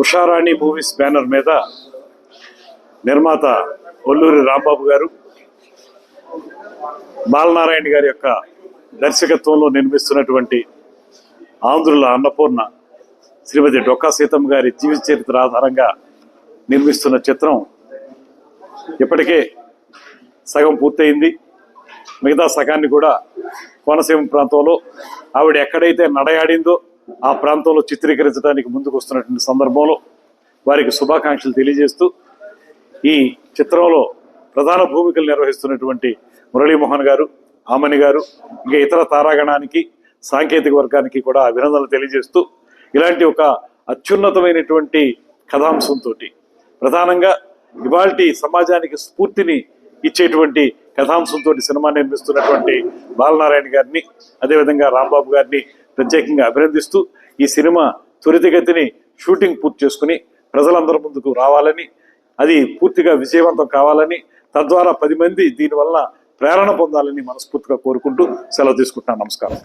Usharani movies banner మీద నిర్మాత ఒల్లూరి రాంబాబు గారు బాలనారాయణ గారి యొక్క దర్శకత్వంలో నిర్మిస్తున్నటువంటి ఆంధ్రుల అన్నపూర్ణ శ్రీమతి డొక్కా సీతమ్మ గారి జీవిత చరిత్ర ఆధారంగా నిర్మిస్తున్న చిత్రం ఇప్పటికే సగం పూర్తయింది. మిగతా సగాన్ని కూడా కోనసీమ ప్రాంతంలో ఆవిడ ఎక్కడైతే నడయాడిందో ఆ ప్రాంతంలో చిత్రీకరించడానికి ముందుకు వస్తున్నటువంటి సందర్భంలో వారికి శుభాకాంక్షలు తెలియజేస్తూ ఈ చిత్రంలో ప్రధాన భూమికలు నిర్వహిస్తున్నటువంటి మురళీమోహన్ గారు, ఆమని గారు, ఇంకా ఇతర తారాగణానికి, సాంకేతిక వర్గానికి కూడా అభినందనలు తెలియజేస్తూ ఇలాంటి ఒక అత్యున్నతమైనటువంటి కథాంశంతో ప్రధానంగా ఇవాల్టి సమాజానికి స్ఫూర్తిని ఇచ్చేటువంటి కథాంశంతో సినిమా నిర్మిస్తున్నటువంటి బాలనారాయణ గారిని, అదేవిధంగా రాంబాబు గారిని ప్రత్యేకంగా అభినందిస్తూ ఈ సినిమా త్వరితగతిని షూటింగ్ పూర్తి చేసుకుని ప్రజలందరి ముందుకు రావాలని, అది పూర్తిగా విజయవంతం కావాలని, తద్వారా 10 మంది దీనివల్ల ప్రేరణ పొందాలని మనస్ఫూర్తిగా కోరుకుంటూ సెలవు తీసుకుంటున్నాను. నమస్కారం.